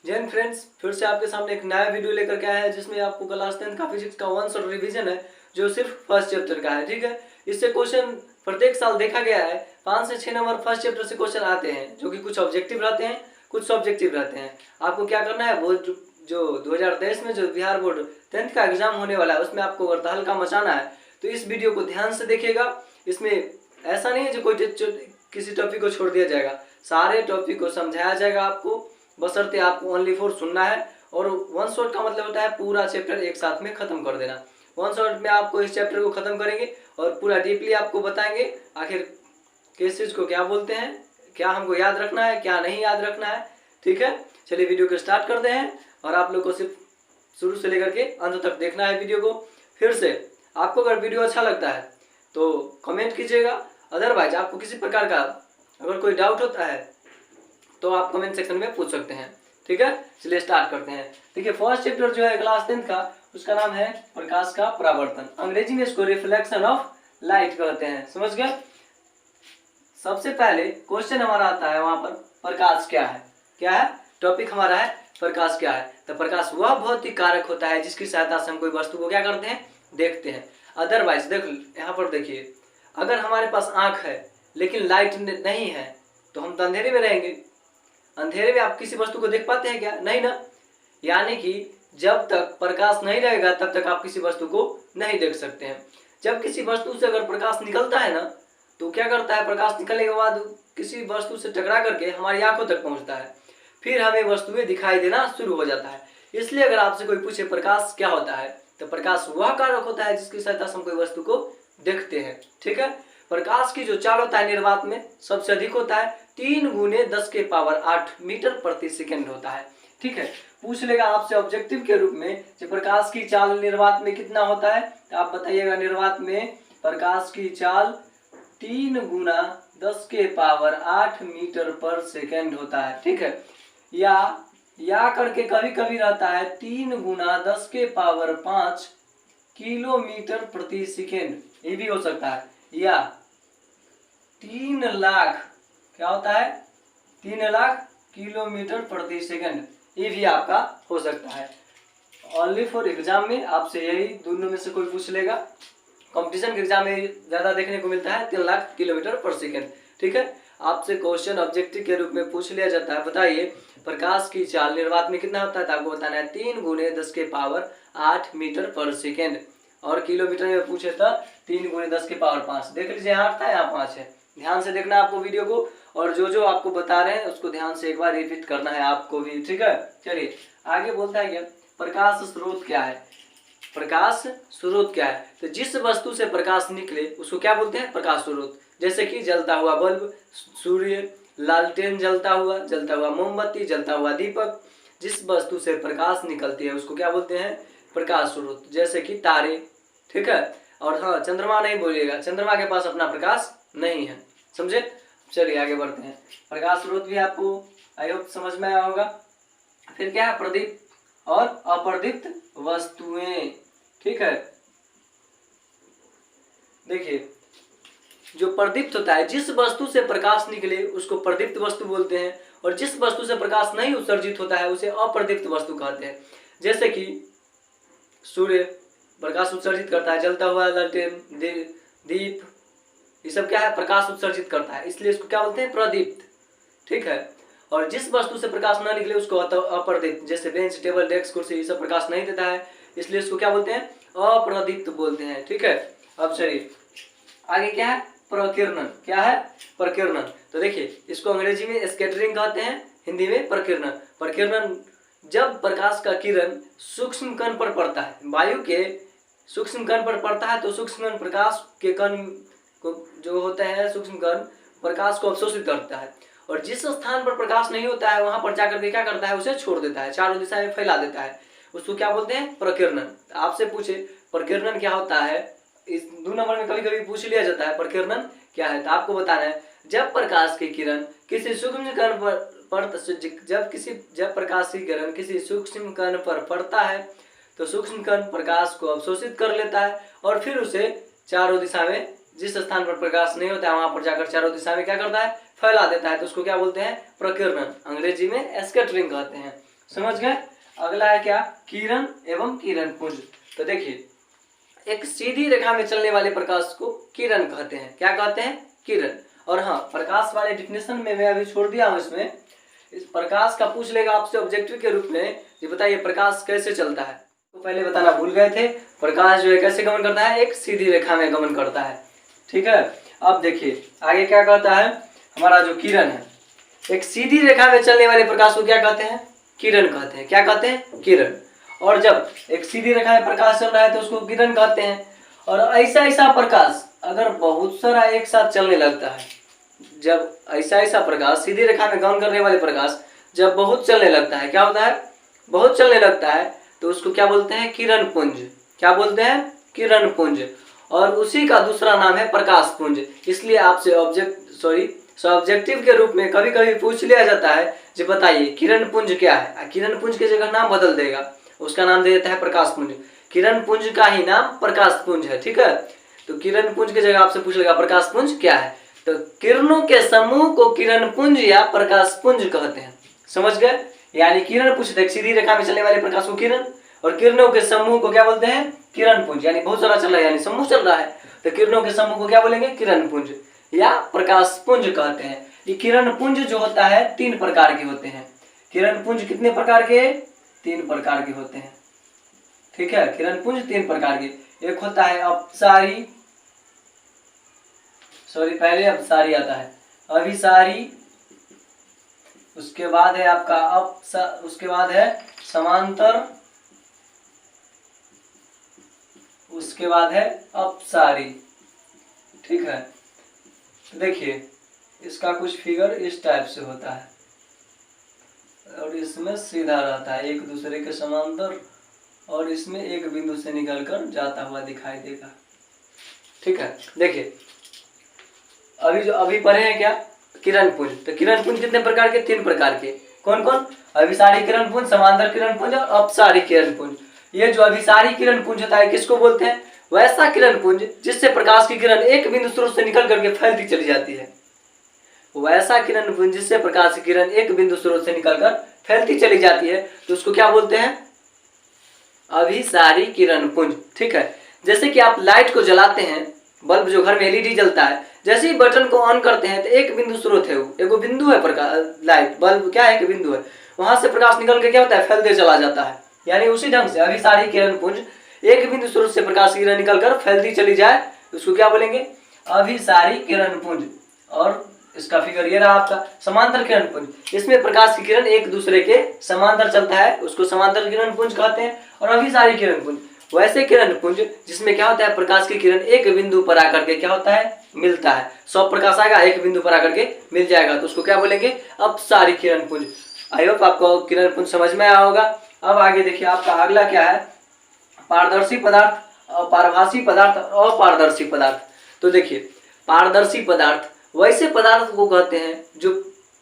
Jain friends, फिर से आपके सामने एक नया वीडियो लेकर के आया है जिसमें आपको क्लास 10 का फिजिक्स का वन शॉट रिवीजन है जो सिर्फ फर्स्ट चैप्टर का है। ठीक है, इससे क्वेश्चन प्रत्येक साल देखा गया है 5 से 6 नंबर फर्स्ट चैप्टर से क्वेश्चन आते हैं जो कि कुछ ऑब्जेक्टिव रहते हैं, कुछ सब्जेक्टिव रहते हैं। आपको क्या करना है, वो जो 2023 में जो बिहार बोर्ड 10th का एग्जाम होने वाला है उसमें आपको अगर तहलका मचाना है तो इस वीडियो को ध्यान से देखिएगा। इसमें ऐसा नहीं है जो कोई किसी टॉपिक को छोड़ दिया जाएगा, सारे टॉपिक को समझाया जाएगा आपको, बशर्ते आपको ओनली फॉर सुनना है। और वन शॉट का मतलब होता है पूरा चैप्टर एक साथ में खत्म कर देना। वन शॉट में आपको इस चैप्टर को खत्म करेंगे और पूरा डीपली आपको बताएंगे आखिर किस चीज को क्या बोलते हैं, क्या हमको याद रखना है, क्या नहीं याद रखना है। ठीक है, चलिए वीडियो को स्टार्ट करते हैं और आप लोग को सिर्फ शुरू से लेकर के अंत तक देखना है वीडियो को। फिर से आपको अगर वीडियो अच्छा लगता है तो कमेंट कीजिएगा, अदरवाइज आपको किसी प्रकार का अगर कोई डाउट होता है तो आप कमेंट सेक्शन में पूछ सकते हैं। ठीक है, चलिए स्टार्ट करते हैं। देखिए, फर्स्ट चैप्टर जो है क्लास 10 का उसका नाम है प्रकाश का परावर्तन। अंग्रेजी में इसको रिफ्लेक्शन ऑफ लाइट कहते हैं, समझ गए। सबसे पहले क्वेश्चन हमारा आता है वहां पर प्रकाश क्या है। क्या है टॉपिक हमारा, है प्रकाश क्या है। तो प्रकाश वह भौतिक कारक होता है जिसकी सहायता से हम कोई वस्तु को क्या करते हैं, देखते हैं। अदरवाइज देख यहाँ पर देखिए, अगर हमारे पास आंख है लेकिन लाइट नहीं है तो हम तो अंधेरे में रहेंगे। अंधेरे में आप किसी वस्तु को देख पाते हैं क्या, नहीं ना। यानी कि जब तक प्रकाश नहीं रहेगा तब तक आप किसी वस्तु को नहीं देख सकते हैं। जब किसी वस्तु से अगर प्रकाश निकलता है ना तो क्या करता है, प्रकाश निकलने के बाद किसी वस्तु से टकरा करके हमारी आंखों तक पहुंचता है, फिर हमें वस्तुएं दिखाई देना शुरू हो जाता है। इसलिए अगर आपसे कोई पूछे प्रकाश क्या होता है तो प्रकाश वह कारक होता है जिसकी सहायता से हम कोई वस्तु को देखते हैं। ठीक है, प्रकाश की जो चाल होता है निर्वात में सबसे अधिक होता है, 3 × 10⁸ मीटर प्रति सेकेंड होता है। ठीक है, पूछ लेगा आपसे ऑब्जेक्टिव के रूप में कि प्रकाश की चाल निर्वात में कितना होता है, तो आप बताइएगा निर्वात में प्रकाश की चाल 3 × 10⁸ मीटर पर सेकेंड होता है। ठीक है, या करके कभी कभी रहता है 3 × 10⁵ किलोमीटर प्रति सेकेंड, ये भी हो सकता है। या 3 लाख क्या होता है, 3 लाख किलोमीटर प्रति सेकंड, ये भी आपका हो सकता है। ओनली फॉर एग्जाम में आपसे यही दोनों में से कोई पूछ लेगा। कंपटीशन के एग्जाम में ज्यादा देखने को मिलता है 3 लाख किलोमीटर पर सेकंड। ठीक है, आपसे क्वेश्चन ऑब्जेक्टिव के रूप में पूछ लिया जाता है, बताइए प्रकाश की चाल निर्वात में कितना होता है, तो आपको बताना है 3 × 10⁸ मीटर पर सेकेंड। और किलोमीटर में पूछे तो 3 × 10⁵ देख लीजिए, यहाँ आता है, यहाँ 5 है। ध्यान से देखना आपको वीडियो को, और जो जो आपको बता रहे हैं उसको ध्यान से एक बार रिपीट करना है आपको भी। ठीक है, चलिए आगे बोलता है क्या, प्रकाश स्रोत क्या है। प्रकाश स्रोत क्या है, तो जिस वस्तु से प्रकाश निकले उसको क्या बोलते हैं, प्रकाश स्रोत। जैसे कि जलता हुआ बल्ब, सूर्य, लालटेन जलता हुआ मोमबत्ती, जलता हुआ दीपक, जिस वस्तु से प्रकाश निकलती है उसको क्या बोलते हैं, प्रकाश स्रोत। जैसे कि तारे। ठीक है, और हाँ, चंद्रमा नहीं बोलिएगा, चंद्रमा के पास अपना प्रकाश नहीं है, समझे। चलिए आगे बढ़ते हैं। प्रकाश स्रोत भी आपको आई होप समझ में आया होगा। फिर क्या है, प्रदीप्त और अप्रदीप्त वस्तुएं। ठीक है, देखिए जो प्रदीप्त होता है, जिस वस्तु से प्रकाश निकले उसको प्रदीप्त वस्तु बोलते हैं, और जिस वस्तु से प्रकाश नहीं उत्सर्जित होता है उसे अप्रदीप्त वस्तु कहते हैं। जैसे कि सूर्य प्रकाश उत्सर्जित करता है, जलता हुआ लालटेन, दीप, ये सब क्या है, प्रकाश उत्सर्जित करता है, इसलिए इसको क्या बोलते हैं, प्रदीप्त। ठीक है, और जिस वस्तु से प्रकाश न निकले उसको अप्रदीप्त। जैसे बेंच, टेबल, डेस्क, कुर्सी, ये सब प्रकाश नहीं देता है, इसलिए इसको क्या बोलते हैं, अप्रदीप्त बोलते हैं। ठीक है, अब चलिए आगे क्या है, प्रकीर्णन। क्या है, प्रकीर्णन। तो देखिए इसको अंग्रेजी में स्कैटरिंग कहते हैं, हिंदी में प्रकीर्णन। प्रकीर्णन जब प्रकाश का किरण सूक्ष्म कण पर पड़ता है, वायु के सूक्ष्म कण पर पड़ता है तो सूक्ष्म कण प्रकाश के कण को जो होते हैं, सूक्ष्म कण प्रकाश को अवशोषित करता है, और जिस स्थान पर प्रकाश नहीं होता है वहां पर जाकर के क्या करता है, उसे छोड़ देता है, चारों दिशा में फैला देता है, उसको क्या बोलते हैं, प्रकीर्णन। आपसे पूछे प्रकीर्णन क्या होता है, इस 2 नंबर में कभी कभी पूछ लिया जाता है प्रकीर्णन क्या है, तो आपको बताना है जब प्रकाश की किरण किसी सूक्ष्म कण जब प्रकाश की किरण किसी सूक्ष्म कण पर पड़ता है तो सूक्ष्म कण प्रकाश को अवशोषित कर लेता है और फिर उसे चारों दिशा में, जिस स्थान पर प्रकाश नहीं होता है वहां पर जाकर चारों दिशा में क्या करता है, फैला देता है, तो उसको क्या बोलते हैं, प्रकीर्णन। अंग्रेजी में स्कैटरिंग कहते हैं, समझ गए। अगला है क्या, किरण एवं किरण पुंज। तो देखिए, एक सीधी रेखा में चलने वाले प्रकाश को किरण कहते हैं। क्या कहते हैं, किरण। और हाँ, प्रकाश वाले डिफिनेशन में मैं अभी छोड़ दिया हूँ। इसमें इस प्रकाश का पूछ लेगा आपसे ऑब्जेक्टिव के रूप में, ये बताइए प्रकाश कैसे चलता है। तो पहले बताना भूल गए थे, प्रकाश जो है कैसे गमन करता है, एक सीधी रेखा में गमन करता है। ठीक है, अब देखिए आगे क्या कहता है, हमारा जो किरण है, एक सीधी रेखा में चलने वाले प्रकाश को क्या कहते हैं, किरण कहते हैं। क्या कहते हैं, किरण। और जब एक सीधी रेखा में प्रकाश चल रहा है तो उसको किरण कहते हैं। और ऐसा ऐसा प्रकाश अगर बहुत सारा एक साथ चलने लगता है, जब ऐसा ऐसा प्रकाश, सीधी रेखा में गमन करने वाले प्रकाश जब बहुत चलने लगता है, क्या होता है, बहुत चलने लगता है, तो उसको क्या बोलते हैं, किरण पुंज। क्या बोलते हैं, किरण पुंज। और उसी का दूसरा नाम है प्रकाश पुंज। इसलिए आपसे ऑब्जेक्टिव के रूप में कभी कभी पूछ लिया जाता है, जो बताइए किरण पुंज क्या है। किरण पुंज की जगह नाम बदल देगा, उसका नाम दे देता है प्रकाश पुंज। किरण पुंज का ही नाम प्रकाश पुंज है। ठीक है, तो किरण पुंज की जगह आपसे पूछ लेगा प्रकाश पुंज क्या है, तो किरणों के समूह को किरण पुंज या प्रकाश पुंज कहते हैं। समझ गए। यानी किरण पूछते, सीधी रेखा में चलने वाले प्रकाश को किरण, और किरणों के समूह को क्या बोलते हैं, किरण पुंज। यानी बहुत सारा चल रहा है, यानी समूह चल रहा है, तो किरणों के समूह को क्या बोलेंगे, किरण पुंज या प्रकाश पुंज कहते हैं। ये किरण पुंज जो होता है 3 प्रकार के होते हैं। किरण पुंज कितने प्रकार के, 3 प्रकार के होते हैं। ठीक है, किरण पुंज 3 प्रकार के। एक होता है अपसारी, पहले अपसारी आता है, अभिसारी, उसके बाद है आपका उसके बाद है समांतर, उसके बाद है अपसारी। ठीक है, देखिए इसका कुछ फिगर इस टाइप से होता है और इसमें सीधा रहता है, एक दूसरे के समांतर, और इसमें एक बिंदु से निकलकर जाता हुआ दिखाई देगा। ठीक है, देखिए अभी पढ़े हैं क्या, किरण पुंज। तो किरण पुंज कितने प्रकार के, 3 प्रकार के। कौन कौन, अभिसारी किरण पुंज, समांतर किरण पुंज और अपसारी किरण पुंज। ये जो अभिसारी किरण पुंज होता है किसको बोलते हैं, वैसा किरण पुंज जिससे प्रकाश की किरण एक बिंदु स्रोत से निकल करके फैलती चली जाती है। वैसा किरण पुंज जिससे प्रकाश की किरण एक बिंदु स्रोत से निकलकर फैलती चली जाती है, तो उसको क्या बोलते हैं, अभिसारी किरण पुंज। ठीक है, जैसे कि आप लाइट को जलाते हैं, बल्ब जो घर में एलईडी जलता है, जैसे ही बटन को ऑन करते हैं तो एक बिंदु स्रोत है, वो एक बिंदु है, प्रकाश लाइट बल्ब क्या है, एक बिंदु है, वहां से प्रकाश निकल के क्या होता है, फैलते चला जाता है। यानी उसी ढंग से अभिसारी किरण पुंज, एक बिंदु स्रोत से प्रकाश की किरण निकलकर फैलती चली जाए, उसको क्या बोलेंगे, अभिसारी किरण पुंज। और इसका फिगर ये रहा आपका समांतर किरण पुंज। इसमें प्रकाश की किरण एक दूसरे के समांतर चलता है, उसको समांतर किरण पुंज कहते हैं। और अभिसारी किरण पुंज वैसे किरण पुंज जिसमें क्या होता है, प्रकाश की किरण एक बिंदु पर आकर के क्या होता है, मिलता है। सब प्रकाश आएगा एक बिंदु पर आकर के मिल जाएगा, तो उसको क्या बोलेंगे, अपसारी किरण पुंज। आई होप आपको किरण पुंज समझ में आया होगा। अब आगे देखिए आपका अगला क्या है, पारदर्शी पदार्थ, पारभासी पदार्थ, अपारदर्शी पदार्थ। तो देखिए पारदर्शी पदार्थ वैसे पदार्थ को कहते हैं जो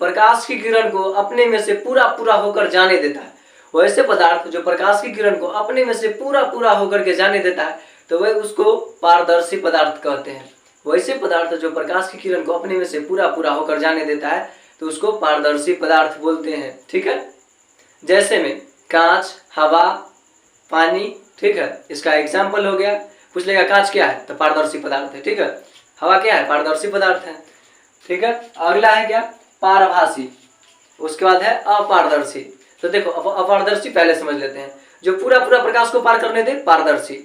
प्रकाश की किरण को अपने में से पूरा पूरा होकर जाने देता है। वैसे पदार्थ जो प्रकाश की किरण को अपने में से पूरा पूरा होकर के जाने देता है, तो वह उसको पारदर्शी पदार्थ कहते हैं। वैसे पदार्थ जो प्रकाश की किरण को अपने में से पूरा पूरा होकर जाने देता है, तो उसको पारदर्शी पदार्थ बोलते हैं। ठीक है, जैसे में कांच, हवा, पानी। ठीक है, इसका एग्जाम्पल हो गया। पूछ लेगा कांच क्या है, तो पारदर्शी पदार्थ है। ठीक है, हवा क्या है, पारदर्शी पदार्थ है। ठीक है, अगला है क्या, पारभासी, उसके बाद है अपारदर्शी। तो देखो अपारदर्शी पहले समझ लेते हैं, जो पूरा पूरा प्रकाश को पार करने दे, पारदर्शी।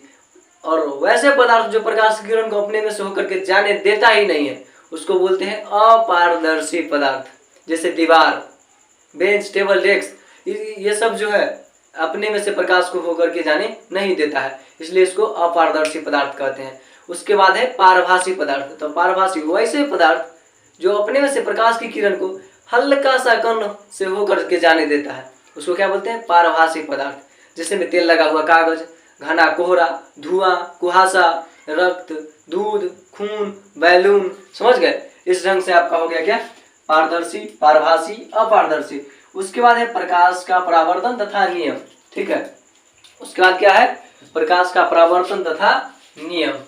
और वैसे पदार्थ जो प्रकाश की किरण को अपने में से होकर के जाने देता ही नहीं है, उसको बोलते हैं अपारदर्शी पदार्थ। जैसे दीवार, बेंच, टेबल, डेस्क, ये सब जो है अपने में से प्रकाश को होकर के जाने नहीं देता है, इसलिए इसको अपारदर्शी पदार्थ कहते हैं। उसके बाद है पारभासी पदार्थ। तो पारभासी वैसे पदार्थ जो अपने में से प्रकाश की किरण को हल्का सा कण से होकर के जाने देता है, उसको क्या बोलते हैं, पारभासी पदार्थ। जैसे में तेल लगा हुआ कागज, घना कोहरा, धुआं, कुहासा, रक्त, दूध, खून, बैलून। समझ गए, इस ढंग से आपका हो गया क्या, पारदर्शी, पारभासी, अपारदर्शी। उसके बाद है प्रकाश का परावर्तन तथा नियम। ठीक है, उसके बाद क्या है, प्रकाश का परावर्तन तथा नियम।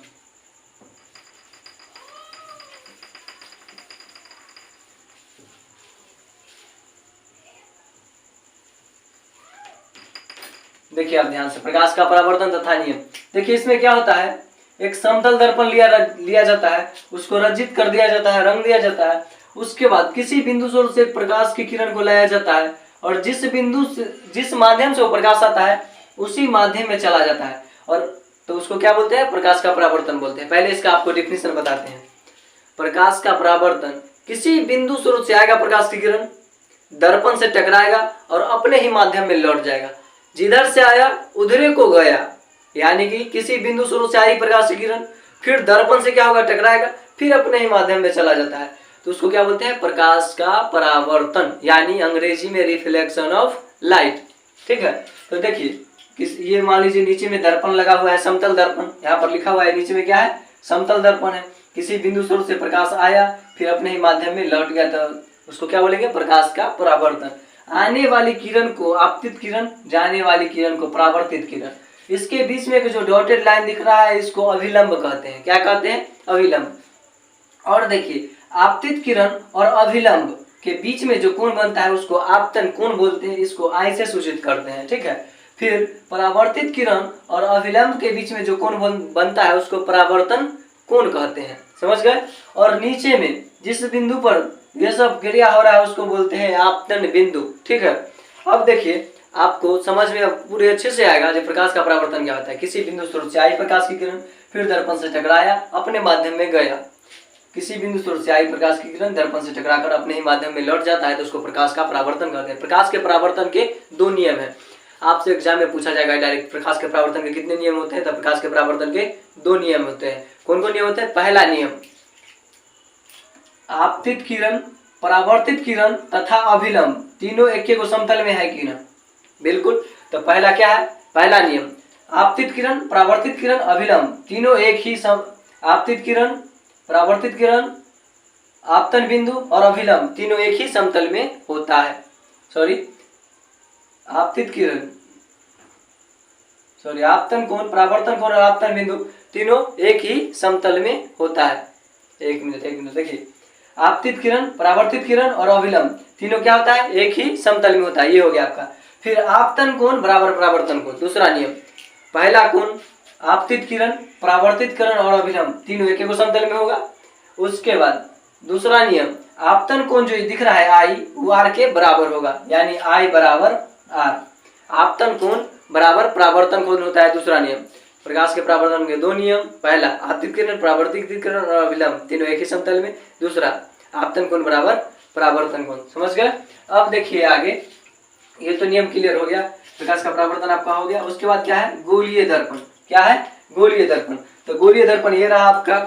देखिए आप ध्यान से, प्रकाश का परावर्तन तथा नियम। देखिए इसमें क्या होता है, एक समतल दर्पण लिया जाता है, उसको रंजित कर दिया जाता है, रंग दिया जाता है। उसके बाद किसी बिंदु स्रोत से प्रकाश की किरण को लाया जाता है और जिस माध्यम से वो प्रकाश आता है उसी माध्यम में चला जाता है, और तो उसको क्या बोलते हैं, प्रकाश का परावर्तन बोलते हैं। पहले इसका आपको डिफिनेशन बताते हैं। प्रकाश का परावर्तन, किसी बिंदु स्रोत से आएगा प्रकाश की किरण, दर्पण से टकराएगा और अपने ही माध्यम में लौट जाएगा। जिधर से आया उधरे को गया, यानी कि किसी बिंदु स्रोत से आई प्रकाश की किरण, फिर दर्पण से क्या होगा, टकराएगा, फिर अपने ही माध्यम में चला जाता है। तो उसको क्या बोलते हैं, प्रकाश का परावर्तन, यानी अंग्रेजी में रिफ्लेक्शन ऑफ लाइट। ठीक है, तो देखिए ये मान लीजिए नीचे में दर्पण लगा हुआ है, समतल दर्पण, यहाँ पर लिखा हुआ है नीचे में क्या है, समतल दर्पण है। किसी बिंदु स्रोत से प्रकाश आया फिर अपने ही माध्यम में लौट गया, तो उसको क्या बोलेंगे, प्रकाश का परावर्तन। आने वाली किरण को आपतित किरण, जाने वाली किरण को परावर्तित किरण। इसके बीच में जो डॉटेड लाइन दिख रहा है इसको अभिलंब कहते हैं। क्या कहते हैं, अभिलंब। और देखिए आपतित किरण और अभिलंब के बीच में जो कोण बनता है उसको आपतन कोण बोलते हैं, इसको आई से सूचित करते हैं। ठीक है, फिर परावर्तित किरण और अभिलंब के बीच में जो कोण बनता है उसको परावर्तन कोण कहते हैं। समझ गए। और नीचे में जिस बिंदु पर यह सब क्रिया हो रहा है उसको बोलते हैं आपतन बिंदु। ठीक है, अब देखिए आपको समझ में पूरे अच्छे से आएगा जो प्रकाश का परावर्तन क्या होता है। किसी बिंदु स्रोत से आई प्रकाश की किरण, फिर दर्पण से टकराया, अपने माध्यम में गया। किसी बिंदु स्रोत से आई प्रकाश की किरण दर्पण से टकराकर अपने ही माध्यम में लौट जाता है, तो उसको प्रकाश का परावर्तन कहते हैं। प्रकाश के परावर्तन के दो नियम है, आपसे एग्जाम में पूछा जाएगा डायरेक्ट, प्रकाश के परावर्तन के कितने नियम होते हैं, तो प्रकाश के परावर्तन के दो नियम होते हैं। कौन कौन नियम होते हैं। पहला नियम, आपतित किरण, परावर्तित किरण तथा अभिलंब तीनों एक को समतल में है कि ना, बिल्कुल। तो पहला क्या है, पहला नियम, आपतित किरण, परावर्तित किरण, अभिलंब तीनों एक ही आपतित किरण, परावर्तित किरण, आपतन बिंदु और अभिलंब तीनों एक ही समतल में होता है। आपतित किरण, आपतन कोण, परावर्तन कोण और आपतन बिंदु तीनों एक ही समतल में होता है। एक मिनट देखिए, आपतित किरण, परावर्तित किरण और अभिलंब तीनों क्या होता है, एक ही समतल में होता है। ये हो गया आपका। फिर आपतन कोण बराबर परावर्तन कोण, दूसरा नियम। पहला कोण आपतित किरण, परावर्तित किरण और अभिलंब तीनों एक को समतल में होगा। उसके बाद दूसरा नियम, आपतन कोण जो दिख रहा है आई, वो आर के बराबर होगा, यानी आई बराबर आर। आपतन कोण बराबर परावर्तन कोण होता है, दूसरा नियम। प्रकाश के परावर्तन के दो नियम, पहला आपतित किरण, परावर्तित किरण और अभिलंब तीनों एक ही समतल में, दूसरा आपतन कोण बराबर परावर्तन कोण। समझ गए। अब देखिए आगे, ये तो नियम क्लियर हो गया, प्रकाश का परावर्तन आपका हो गया। उसके बाद क्या है, गोलीय दर्पण। क्या है, गोलीय दर्पण। तो गोलीय दर्पण ये रहा आपका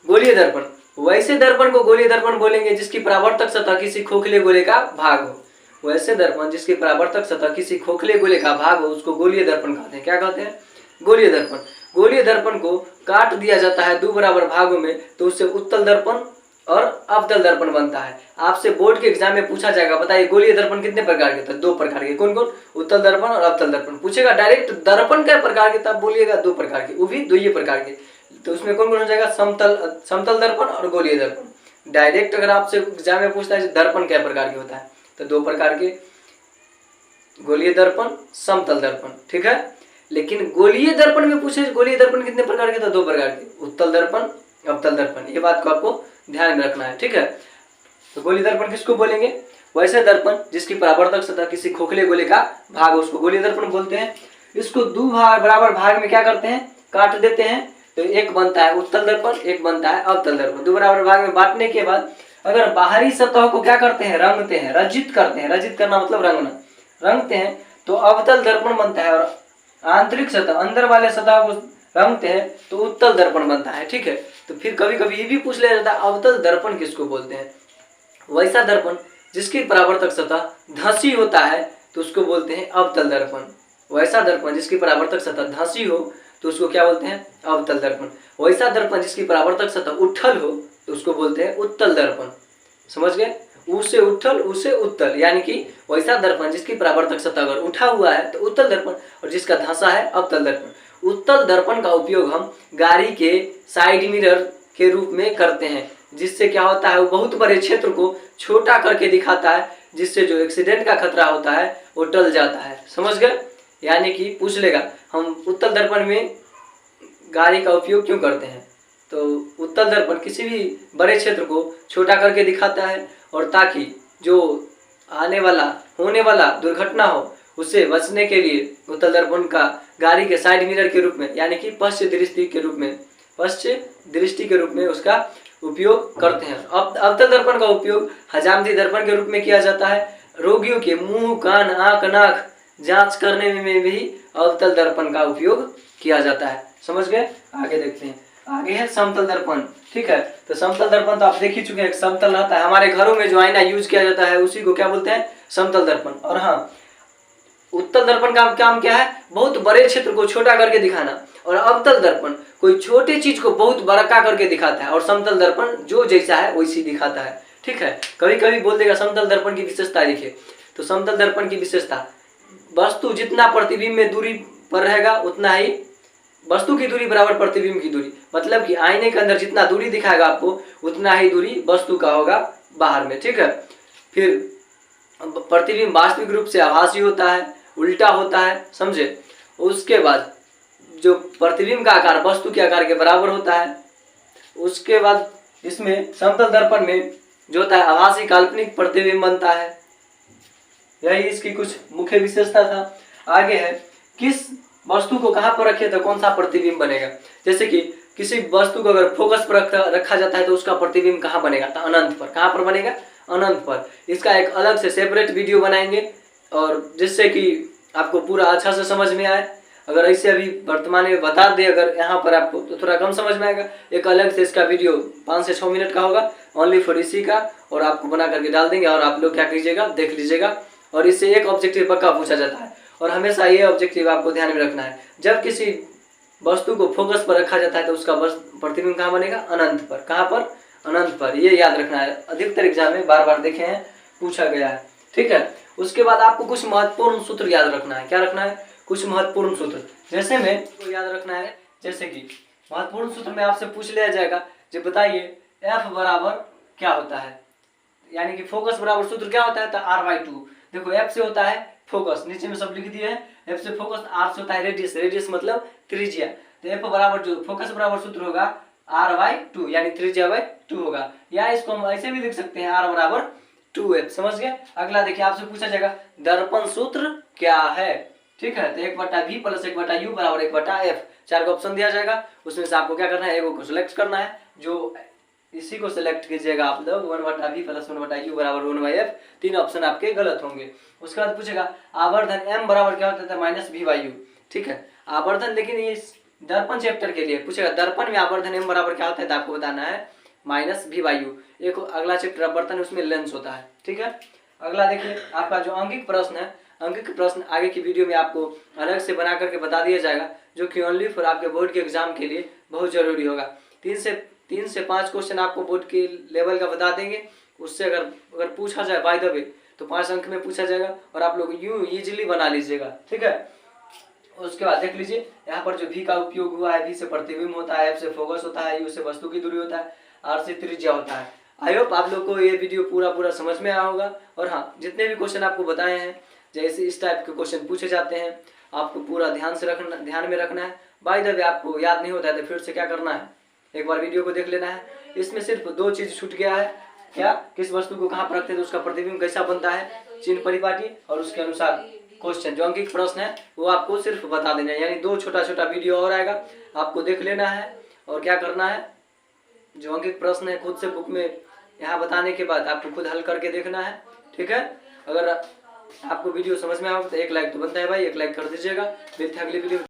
गोलीय दर्पण। वैसे दर्पण को गोलीय दर्पण बोलेंगे जिसकी परावर्तक सतह किसी खोखले गोले का भाग हो। वैसे दर्पण जिसकी परावर्तक सतह किसी खोखले गोले का भाग हो उसको गोलीय दर्पण कहते हैं। क्या कहते हैं, गोलीय दर्पण। गोलीय दर्पण को काट दिया जाता है दो बराबर भागों में, तो उससे उत्तल दर्पण और अवतल दर्पण बनता है। आपसे बोर्ड के एग्जाम में पूछा जाएगा, बताइए गोलीय दर्पण कितने प्रकार के, तो दो प्रकार के। कौन कौन, उत्तल दर्पण और अवतल दर्पण। पूछेगा डायरेक्ट दर्पण क्या प्रकार के, तब बोलिएगा दो प्रकार के, वो भी दो ही प्रकार के। तो उसमें कौन कौन हो जाएगा, समतल दर्पण और गोलीय दर्पण। डायरेक्ट अगर आपसे एग्जाम में पूछता है दर्पण क्या प्रकार के होता है, तो दो प्रकार के, गोलीय दर्पण, समतल दर्पण। ठीक है, लेकिन गोलीय दर्पण में पूछे गोलीय दर्पण कितने प्रकार के, तो दो प्रकार के, उत्तल दर्पण, अवतल दर्पण। ये बात को आपको ध्यान में रखना है। ठीक है, तो गोलीय दर्पण किसको बोलेंगे, वैसे दर्पण जिसकी परावर्तक सतह किसी खोखले गोले का भाग उसको गोलीय दर्पण बोलते हैं। इसको दो बराबर भाग में क्या करते हैं, काट देते हैं, तो एक बनता है उत्तल दर्पण, एक बनता है अवतल दर्पण। दो बराबर भाग में बांटने के बाद अगर बाहरी सतह को क्या करते हैं, रंगते हैं, रजित करते हैं। रजित करना मतलब रंगना, रंगते हैं तो अवतल दर्पण बनता है। और आंतरिक सतह, अंदर वाले सतह को रंगते हैं तो उत्तल दर्पण बनता है। ठीक है, तो फिर कभी कभी ये भी पूछ लिया जाता है अवतल दर्पण किसको बोलते हैं। वैसा दर्पण जिसकी परावर्तक सतह धंसी होता है तो उसको बोलते हैं अवतल दर्पण। वैसा दर्पण जिसकी परावर्तक सतह धंसी हो तो उसको क्या बोलते हैं, अवतल दर्पण। वैसा दर्पण जिसकी परावर्तक सतह उठल हो तो उसको बोलते हैं उत्तल दर्पण। समझ गए, उसे उठल उसे उत्तल, यानी कि वैसा दर्पण जिसकी परावर्तक सतह अगर उठा हुआ है तो उत्तल दर्पण, और जिसका धंसा है अवतल दर्पण। उत्तल दर्पण का उपयोग हम गाड़ी के साइड मिरर के रूप में करते हैं, जिससे क्या होता है, वो बहुत बड़े क्षेत्र को छोटा करके दिखाता है, जिससे जो एक्सीडेंट का खतरा होता है वो टल जाता है। समझ गए, यानी कि पूछ लेगा हम उत्तल दर्पण में गाड़ी का उपयोग क्यों करते हैं। तो उत्तल दर्पण किसी भी बड़े क्षेत्र को छोटा करके दिखाता है, और ताकि जो होने वाला दुर्घटना हो उससे बचने के लिए उत्तल दर्पण का गाड़ी के साइड मिरर के रूप में, यानी कि पश्च दृष्टि के रूप में उसका उपयोग करते हैं। अब अवतल दर्पण का उपयोग हजामती दर्पण के रूप में किया जाता है। रोगियों के मुंह, कान, आंख, नाक जांच करने में भी अवतल दर्पण का उपयोग किया जाता है। समझ गए? आगे देखते हैं। आगे है समतल दर्पण। ठीक है, तो समतल दर्पण तो आप देख ही चुके हैं, समतल रहता है। हमारे घरों में जो आईना यूज किया जाता है उसी को क्या बोलते हैं? समतल दर्पण। और हाँ, उत्तल दर्पण का काम क्या है? बहुत बड़े क्षेत्र को छोटा करके दिखाना। और अवतल दर्पण कोई छोटी चीज को बहुत बड़ा करके दिखाता है, और समतल दर्पण जो जैसा है वैसी दिखाता है। ठीक है, कभी कभी बोल देगा समतल दर्पण की विशेषता लिखिए। तो समतल दर्पण की विशेषता, वस्तु जितना प्रतिबिंब में दूरी पर रहेगा उतना ही वस्तु की दूरी बराबर प्रतिबिंब की दूरी, मतलब कि आईने के अंदर जितना दूरी दिखाएगा आपको उतना ही दूरी वस्तु का होगा बाहर में। ठीक है, फिर प्रतिबिंब वास्तविक रूप से आभासी होता है, उल्टा होता है। समझे? उसके बाद जो प्रतिबिंब का आकार वस्तु के आकार के बराबर होता है। उसके बाद इसमें समतल दर्पण में जो होता है आभासी काल्पनिक प्रतिबिंब बनता है। यही इसकी कुछ मुख्य विशेषता था। आगे है किस वस्तु को कहाँ पर रखे तो कौन सा प्रतिबिंब बनेगा। जैसे कि किसी वस्तु को अगर फोकस पर रखा जाता है तो उसका प्रतिबिंब कहाँ बनेगा? तो अनंत पर। कहाँ पर बनेगा? अनंत पर। इसका एक अलग से सेपरेट वीडियो बनाएंगे, और जिससे कि आपको पूरा अच्छा से समझ में आए। अगर ऐसे अभी वर्तमान में बता दे अगर यहाँ पर आपको, तो थोड़ा कम समझ में आएगा। एक अलग से इसका वीडियो 5 से 6 मिनट का होगा, ओनली फॉर इसी का, और आपको बना करके डाल देंगे। और आप लोग क्या कीजिएगा, देख लीजिएगा। और इससे एक ऑब्जेक्टिव पक्का पूछा जाता है, और हमेशा ये ऑब्जेक्टिव आपको ध्यान में रखना है। जब किसी वस्तु को फोकस पर रखा जाता है तो उसका प्रतिबिंब कहाँ बनेगा? अनंत पर। कहाँ पर? अनंत पर। ये याद रखना है, अधिकतर एग्जाम में बार बार देखे हैं, पूछा गया है। ठीक है, उसके बाद आपको कुछ महत्वपूर्ण सूत्र याद रखना है। क्या रखना है? कुछ महत्वपूर्ण सूत्र। जैसे में को याद रखना है, जैसे कि महत्वपूर्ण सूत्र में आपसे पूछ लिया जाएगा, जो बताइए एफ बराबर क्या होता है, यानी कि फोकस बराबर सूत्र क्या होता है? तो r/2। देखो, एफ से होता है फोकस, नीचे में सब लिख दिए हैं। एफ से फोकस, आर से होता है रेडियस, रेडियस मतलब त्रिज्या। तो एफ बराबर जो फोकस बराबर सूत्र होगा r/2, यानी त्रिज्या/2 होगा। या इसको हम ऐसे भी लिख सकते हैं, r बराबर 2f। समझ गए? अगला देखिए, आपसे पूछा जाएगा दर्पण सूत्र क्या है। ठीक है, तो 1/v + 1/u बराबर 1/f। 4 का ऑप्शन दिया जाएगा, उसमें से आपको क्या करना है? एगो को सिलेक्ट करना है। जो इसी को सिलेक्ट कीजिएगा आप लोग। 1/v + 1/u बराबर 1/f। 3 ऑप्शन आपके गलत होंगे। उसके बाद पूछेगा आवर्धन m बराबर क्या होता है? -v/u। ठीक है, आवर्धन, लेकिन ये दर्पण चैप्टर के लिए पूछेगा दर्पण में आवर्धन m बराबर क्या होता है, तो आपको बताना है -v/u। एक अगला चैप्टर आवर्धन है, उसमें लेंस होता है। ठीक है, अगला देखिए, आपका जो अंकिक प्रश्न है, अंकिक प्रश्न आगे की वीडियो में आपको अलग से बना करके बता दिया जाएगा, जो कि ओनली फॉर आपके बोर्ड के एग्जाम के लिए बहुत जरूरी होगा। 3 से 5 क्वेश्चन आपको बोर्ड के लेवल का बता देंगे। उससे अगर पूछा जाए बाय द वे तो 5 अंक में पूछा जाएगा, और आप लोग यूं इजीली बना लीजिएगा। ठीक है, उसके बाद देख लीजिए, यहाँ पर जो v का उपयोग हुआ है, v से प्रतिबिंब होता है, f से फोकस होता है, u से वस्तु की दूरी होता है, r से त्रिज्या होता है। आई होप आप लोग को ये वीडियो पूरा समझ में आया होगा। और हाँ, जितने भी क्वेश्चन आपको बताए हैं, जैसे इस टाइप के क्वेश्चन पूछे जाते हैं, आपको पूरा ध्यान में रखना है। बाय द वे आपको याद नहीं होता है तो फिर से क्या करना है, एक बार वीडियो को देख लेना है। इसमें सिर्फ 2 चीज छूट गया है। क्या? किस वस्तु को कहाँ पर रखते हैं तो उसका प्रतिबिंब कैसा बनता है, चिन्ह परिपाटी, और उसके अनुसार क्वेश्चन जो अंकित प्रश्न है वो आपको सिर्फ बता देना है। यानी 2 छोटा वीडियो और आएगा, आपको देख लेना है। और क्या करना है, जो अंकित प्रश्न है खुद से बुक में यहाँ बताने के बाद आपको खुद हल करके देखना है। ठीक है, अगर आपको वीडियो समझ में आया तो एक लाइक तो बनता है भाई, एक लाइक कर दीजिएगा। मिलते हैं अगली वीडियो।